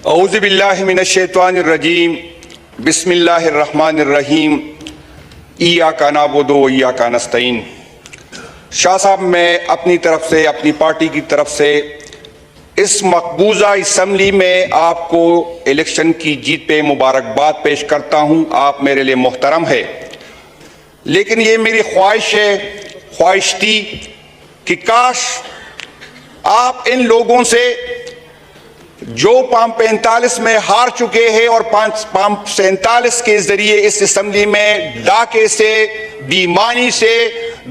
औज़ु बिल्लाहि मिनश्शैतानिर्रजीम बिस्मिल्लाहिर्रहमानिर्रहीम इय्याका नअबुदु व इय्याका नस्तईन। शाह साहब, मैं अपनी तरफ से, अपनी पार्टी की तरफ से इस मकबूजा असम्बली में आपको इलेक्शन की जीत पे मुबारकबाद पेश करता हूँ। आप मेरे लिए मोहतरम है, लेकिन ये मेरी ख्वाहिश थी कि काश आप इन लोगों से जो पाम 45 में हार चुके हैं और पाम 47 के जरिए इस असम्बली में डाके से, बेईमानी से,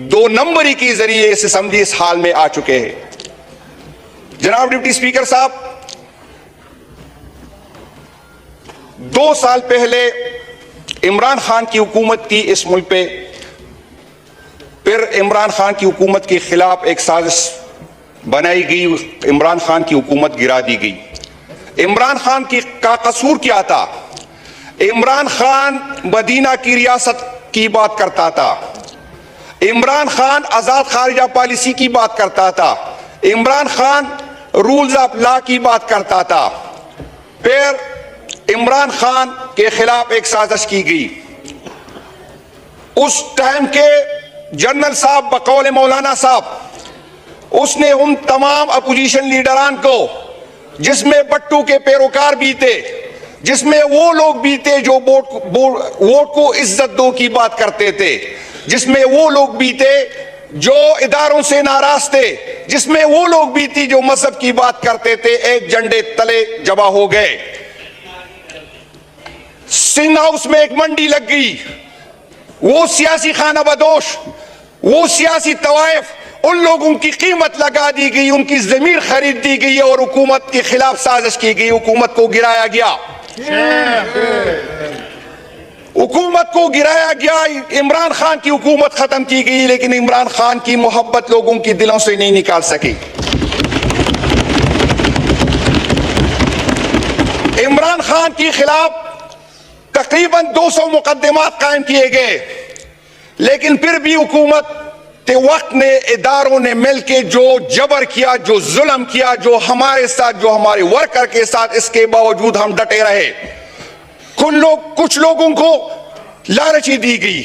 2 नंबरी के जरिए इस असम्बली इस हाल में आ चुके हैं। जनाब डिप्टी स्पीकर साहब, 2 साल पहले इमरान खान की हुकूमत थी इस मुल्क पे, फिर इमरान खान की हुकूमत के खिलाफ एक साजिश बनाई गई, इमरान खान की हुकूमत गिरा दी गई। इमरान खान का कसूर क्या था? इमरान खान मदीना की रियासत की बात करता था, इमरान खान आजाद खारिजा पॉलिसी की बात करता था, Imran Khan rules of law की बात करता था। फिर इमरान खान के खिलाफ एक साजिश की गई। उस टाइम के जनरल साहब बकौल मौलाना साहब, उसने उन तमाम अपोजिशन लीडरान को, जिसमें बट्टू के पैरोकार भी थे, जिसमें वो लोग भी थे जो वोट को इज्जत दो की बात करते थे, जिसमें वो लोग भी थे जो इदारों से नाराज थे, जिसमें वो लोग भी थी जो मजहब की बात करते थे, एक झंडे तले जमा हो गए। सिंध हाउस में एक मंडी लग गई। वो सियासी खाना बदोश, वो सियासी तवाइफ, उन लोगों की कीमत लगा दी गई, उनकी जमीन खरीद दी गई और हुकूमत के खिलाफ साजिश की गई, हुकूमत को गिराया गया। हुकूमत को गिराया गया, इमरान खान की हुकूमत खत्म की गई, लेकिन इमरान खान की मोहब्बत लोगों की दिलों से नहीं निकाल सकी। इमरान खान के खिलाफ तकरीबन 200 मुकदमात कायम किए गए, लेकिन फिर भी हुकूमत के वक्त ने, इदारों ने मिलकर जो जबर किया, जो जुल्म किया, जो हमारे साथ, जो हमारे वर्कर के साथ, इसके बावजूद हम डटे रहे। कुछ लोगों को लालची दी गई,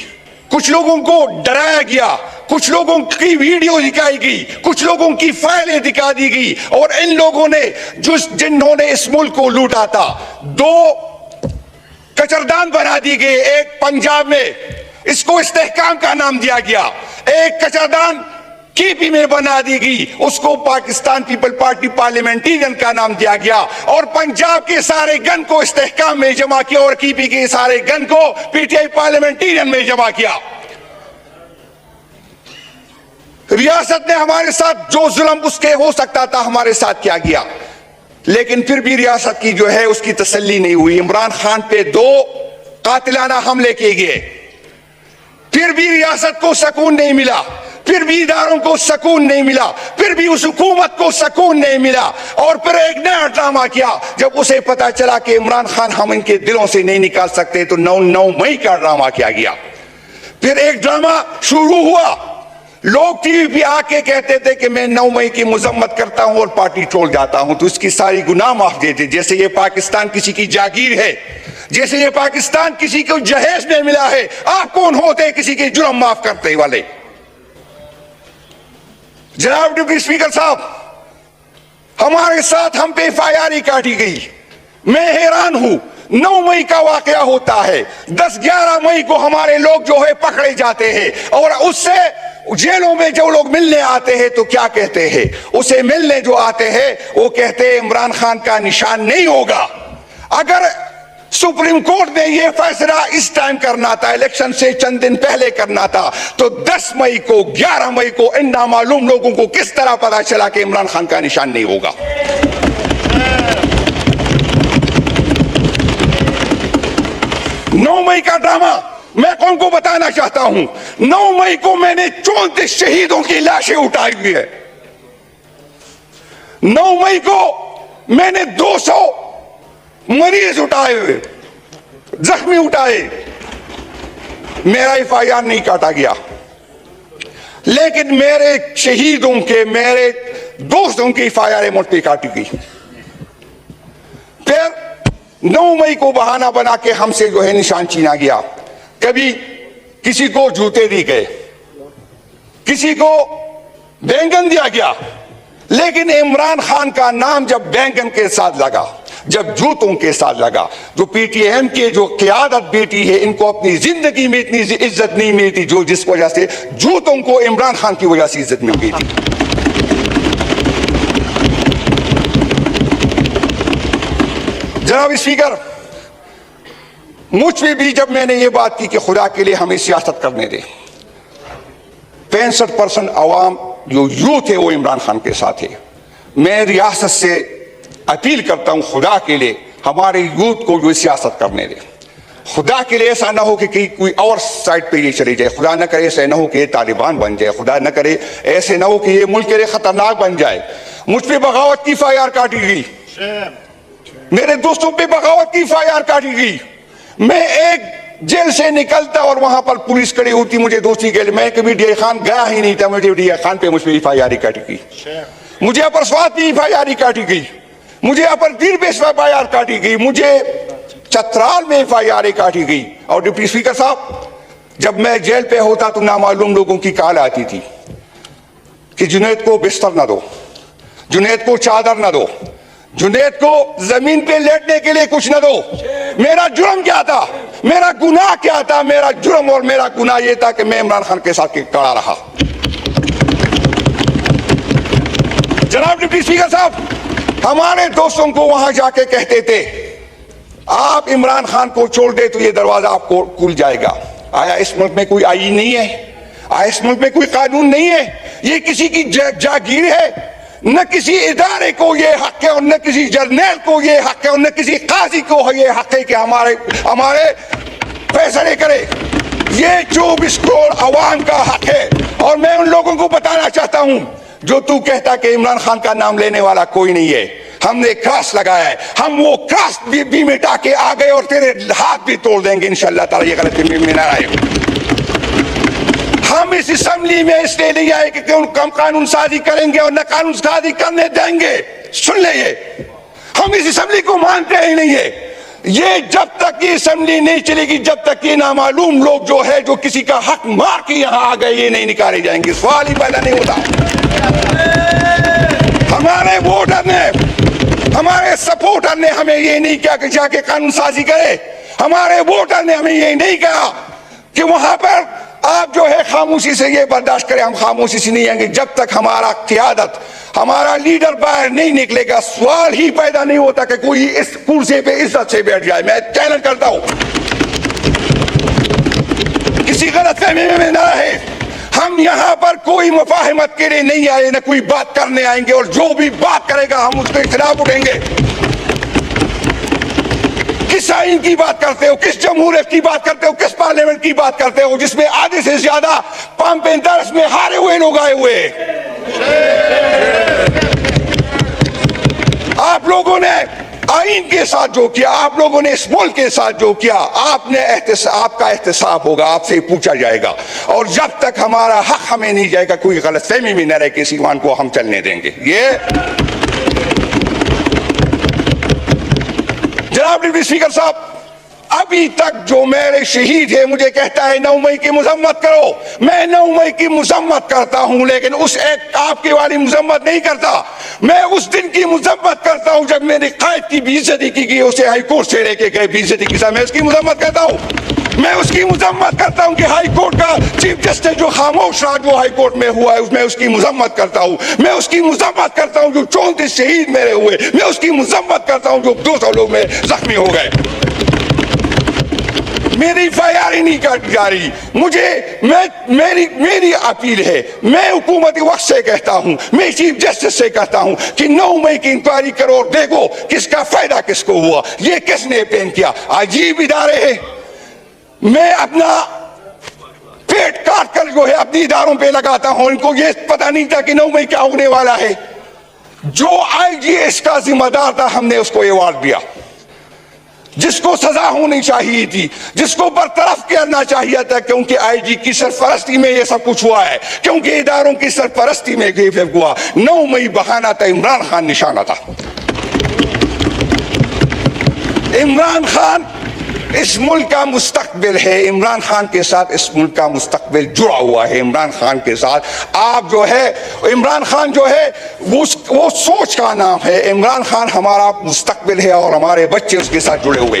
कुछ लोगों को डराया गया, कुछ लोगों की वीडियो दिखाई गई, कुछ लोगों की फाइलें दिखा दी गई, और इन लोगों ने जिन्होंने इस मुल्क को लूटा था, 2 कचरदान बना दी गए। एक पंजाब में, इसको इस्तेहकाम का नाम दिया गया, एक कचरदान केपी में बना दी गई, उसको पाकिस्तान पीपल पार्टी पार्लियामेंटेरियन का नाम दिया गया, और पंजाब के सारे गन को इस्तेहकाम में जमा किया और केपी के सारे गन को पीटीआई पार्लियामेंटेरियन में जमा किया। रियासत ने हमारे साथ जो जुल्म उसके हो सकता था हमारे साथ किया गया, लेकिन फिर भी रियासत की जो है उसकी तसल्ली नहीं हुई। इमरान खान पे 2 कातिलाना हमले किए गए, फिर भी रियासत को सुकून नहीं मिला, फिर भी इदारों को सुकून नहीं मिला, फिर भी उस हुकूमत को सुकून नहीं मिला, और फिर एक नया ड्रामा किया। जब उसे पता चला कि इमरान खान हम इनके दिलों से नहीं निकाल सकते, तो 9 मई का ड्रामा किया गया। फिर एक ड्रामा शुरू हुआ। लोग टीवी पे आके कहते थे कि मैं 9 मई की मजम्मत करता हूं और पार्टी छोड़ जाता हूं, तो इसकी सारी गुनाह माफ देते, जैसे ये पाकिस्तान किसी की जागीर है, जैसे ये पाकिस्तान किसी को जहेज में मिला है। आप कौन होते किसी के जुर्म माफ करते वाले? जनाब डिप्टी स्पीकर साहब, हमारे साथ हम पे FIR काटी गई। मैं हैरान हूं, 9 मई का वाकया होता है, 10-11 मई को हमारे लोग जो है पकड़े जाते हैं, और उससे जेलों में जो लोग मिलने आते हैं तो क्या कहते हैं? उसे मिलने जो आते हैं वो कहते हैं इमरान खान का निशान नहीं होगा। अगर सुप्रीम कोर्ट ने यह फैसला इस टाइम करना था, इलेक्शन से चंद दिन पहले करना था, तो 10 मई को, 11 मई को इन नामालूम लोगों को किस तरह पता चला कि इमरान खान का निशान नहीं होगा? 9 मई का ड्रामा मैं कौन को बताना चाहता हूं। 9 मई को मैंने 34 शहीदों की लाशें उठाई हुई है। 9 मई को मैंने 200 मरीज उठाए हुए, जख्मी उठाए, मेरा FIR नहीं काटा गया, लेकिन मेरे शहीदों के, मेरे दोस्तों की FIR मुझ पे काटी गई। फिर 9 मई को बहाना बना के हमसे जो है निशान छीना गया। कभी किसी को जूते दिए गए, किसी को बैंगन दिया गया, लेकिन इमरान खान का नाम जब बैंगन के साथ लगा, जब जूतों के साथ लगा, जो पीटीएम के जो क़यादत बेटी है, इनको अपनी जिंदगी में इतनी इज्जत नहीं मिलती जो जिस वजह से जूतों को इमरान खान की वजह से इज्जत मिल गई थी। जनाब स्पीकर, मुझ पे भी जब मैंने ये बात की कि खुदा के लिए हमें सियासत करने दे, 65% अवाम जो यूथ है वो इमरान खान के साथ है। मैं रियासत से अपील करता हूं खुदा के लिए हमारे यूथ को जो सियासत करने दे। खुदा के लिए ऐसा ना हो कि कोई और साइड पे ये चली जाए, खुदा न करे ऐसा ना हो कि ये तालिबान बन जाए, खुदा न करे ऐसे ना हो कि ये मुल्क के लिए खतरनाक बन जाए। मुझ पे बगावत की FIR काटी गई, मेरे दोस्तों पे बगावत की FIR काटी गई। मैं एक जेल से निकलता और वहां पर पुलिस खड़ी होती मुझे दोस्ती के लिए, मैं कभी डीआई खान गया ही नहीं था, मुझे डीआई खान पे मुझ पे FIR काटी गई, मुझे अपर स्वाद की FIR काटी गई, मुझे अपर पीर पे FIR काटी गई, मुझे चतराल में FIR काटी गई। और डिप्टी स्पीकर साहब, जब मैं जेल पे होता तो नामालूम लोगों की कॉल आती थी कि जुनैद को बिस्तर ना दो, जुनैद को चादर ना दो, जुनैद को जमीन पे लेटने के लिए कुछ न दो। मेरा जुर्म क्या था, मेरा गुनाह क्या था? मेरा जुर्म और मेरा गुनाह यह था कि मैं इमरान खान के साथ खड़ा रहा। जनाब डिप्टी स्पीकर साहब, हमारे दोस्तों को वहां जाके कहते थे आप इमरान खान को छोड़ दे तो ये दरवाजा आपको खुल जाएगा। आया इस मुल्क में कोई आईन नहीं है? आया इस मुल्क में कोई कानून नहीं है? ये किसी की जागीर है? न किसी इदारे को ये हक है और न किसी जर्नल को ये हक है और न किसी काजी को ये हक है कि हमारे फैसले करे। ये 24 करोड़ अवाम का हक है। और मैं उन लोगों को बताना चाहता हूं जो तू कहता कि इमरान खान का नाम लेने वाला कोई नहीं है, हमने क्रॉस लगाया है, हम वो क्रॉस भी मिटा के आ गए और तेरे हाथ भी तोड़ देंगे इंशाअल्लाह ताला। ये गलती में ना आए। हम इस असेंबली में इसलिए नहीं आए कि हम कानून साजी करेंगे और न कानून साजी करने देंगे। सुन ले, ये हम इस असेंबली को मानते ही नहीं है। ये जब तक ये असेंबली नहीं चलेगी, जब तक ये नामालूम लोग जो है जो किसी का हक मार के यहां आ गए, ये नहीं निकाले जाएंगे। सवाल ही पैदा नहीं होता। हमारे वोटर ने, हमारे सपोर्टर ने हमें ये नहीं किया कि जाके कानून साजी करे। हमारे वोटर ने हमें ये नहीं कहा कि वहां पर आप जो है खामोशी से ये बर्दाश्त करें। हम खामोशी से नहीं आएंगे जब तक हमारा क़यादत, हमारा लीडर बाहर नहीं निकलेगा। सवाल ही पैदा नहीं होता कि कोई इस कुर्सी पे इज्जत से बैठ जाए। मैं चैलेंज करता हूं, किसी गलतफहमी में ना रहे। हम यहां पर कोई मुफाहमत के लिए नहीं आए, ना कोई बात करने आएंगे, और जो भी बात करेगा हम उसके खिलाफ उठेंगे। किस आइन की बात करते हो, किस जमहूरियत की बात करते हो, किस पार्लियामेंट की बात करते हो जिसमें आधे से ज्यादा पंप इंटरेस्ट में हारे हुए लोग आए हुए? आप लोगों ने आइन के साथ जो किया, आप लोगों ने इस मुल्क के साथ जो किया, आपका एहतसाब होगा, आपसे पूछा जाएगा। और जब तक हमारा हक हमें नहीं जाएगा, कोई गलतफहमी में न रहे कि सीमान को हम चलने देंगे। ये जनाब डिप्टी स्पीकर साहब, अभी तक जो मेरे शहीद है मुझे कहता है 9 मई की मजम्मत करो। मैं 9 मई की मजम्मत करता हूं, लेकिन उस एक आपकी वाली मजम्मत नहीं करता। मैं उस दिन की मजम्मत करता हूं जब मेरे कायद की बेइज्जती की गई, उसे हाई कोर्ट से लेके गए बेइज्जती के साथ। मैं उसकी मजम्मत करता हूं। मैं उसकी मजम्मत करता हूं कि हाई कोर्ट का चीफ जस्टिस जो खामोश रहा, जो हाई कोर्ट में हुआ है, उसमें उसकी मजम्मत करता हूं। मैं उसकी मजम्मत करता हूं जो 34 शहीद मेरे हुए। मैं उसकी मजम्मत करता हूं जो 200 लोग में जख्मी हो गए। मेरी FIR ही नहीं काटी जा रही। मेरी अपील है, मैं हुकूमती वक्त से कहता हूं, मैं चीफ जस्टिस से कहता हूं कि 9 मई की इंक्वायरी करो और देखो किसका फायदा किसको हुआ, ये किसने पेन किया। अजीब इदारे हैं। मैं अपना पेट काट कर जो है अपने इदारों पे लगाता हूं। इनको ये पता नहीं था कि 9 मई क्या होने वाला है। जो IG इसका जिम्मेदार था, हमने उसको अवार्ड दिया। जिसको सजा होनी चाहिए थी, जिसको बरतरफ करना चाहिए था, क्योंकि IG की सरपरस्ती में ये सब कुछ हुआ है, क्योंकि इदारों की सरपरस्ती में ये हुआ। 9 मई बहाना था, इमरान खान निशाना था। इमरान खान इस मुल्क का मुस्तकबिल है, इमरान खान के साथ इस मुल्क का मुस्तकबिल जुड़ा हुआ है। इमरान खान के साथ आप जो है, इमरान खान जो है वो सोच का नाम है। इमरान खान हमारा मुस्तकबिल है और हमारे बच्चे उसके साथ जुड़े हुए।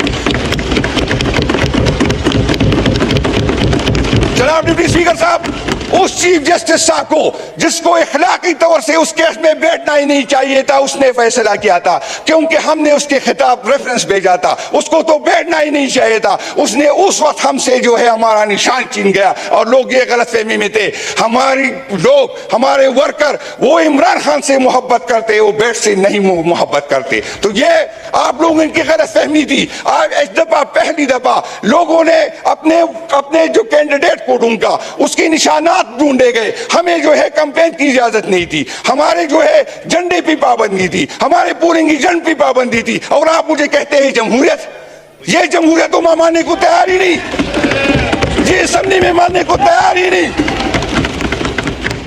जनाब डिप्टी स्पीकर साहब, उस चीफ जस्टिस साहब को जिसको इखलाकी तौर से उस केस में बैठना ही नहीं चाहिए था, उसने फैसला किया था क्योंकि हमने उसके खिताब रेफरेंस भेजा था, उसको तो बैठना ही नहीं चाहिए था। उसने उस वक्त हमसे जो है हमारा निशान छीन गया और लोग ये गलतफहमी में थे। हमारी लोग, हमारे वर्कर वो इमरान खान से मोहब्बत करते, वो बैठ से नहीं मोहब्बत करते। तो ये आप लोगों की गलतफहमी थी। आज इस दफा पहली दफा लोगों ने अपने अपने जो कैंडिडेट को ढूंढा, उसके निशानात ढूंढे गए। हमें जो है कैंपेन की इजाजत नहीं थी, हमारे जो है झंडे पे पाबंदी थी, हमारे पोलिंग एजेंट पे पाबंदी थी। और आप मुझे कहते हैं जमहूरियत, ये जमहूरियत तो मानने को तैयार ही नहीं, ये असेंबली में मानने को तैयार ही नहीं।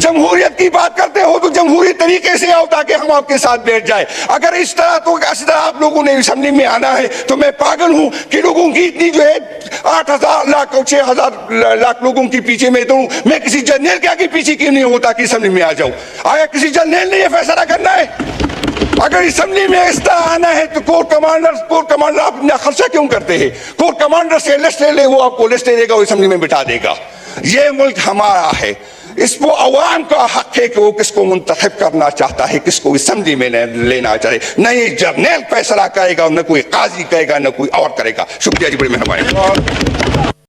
जमहूरियत की बात करते हो तो जमहूरी तरीके से आओ ताकि हम आपके साथ बैठ जाए। अगर इस तरह तो इस तरह आप लोगों ने असेंबली में आना है तो मैं पागल हूं कि लोगों की इतनी जो है 8,000 लाख और 6,000 लाख लोगों के पीछे में तो मैं किसी जर्नल के आगे पीछे क्यों नहीं होता कि असेंबली में आ जाऊं? आया किसी जर्नल ने यह फैसला करना है? अगर असेंबली में इस तरह आना है तो कोर कमांडर आप इतना खर्चा क्यों करते हैं? कोर कमांडर से लिस्ट ले ले, वो आपको लिस्ट दे देगा, वो असेंबली में बिठा देगा। ये मुल्क हमारा है, इसको अवाम का हक है कि वो किसको मुंतखब करना चाहता है, किसको असेंबली में लेना चाहे। न ये जर्नल फैसला करेगा, न कोई काजी करेगा, न कोई और करेगा। शुक्रिया जी, बड़ी मेहरबानी।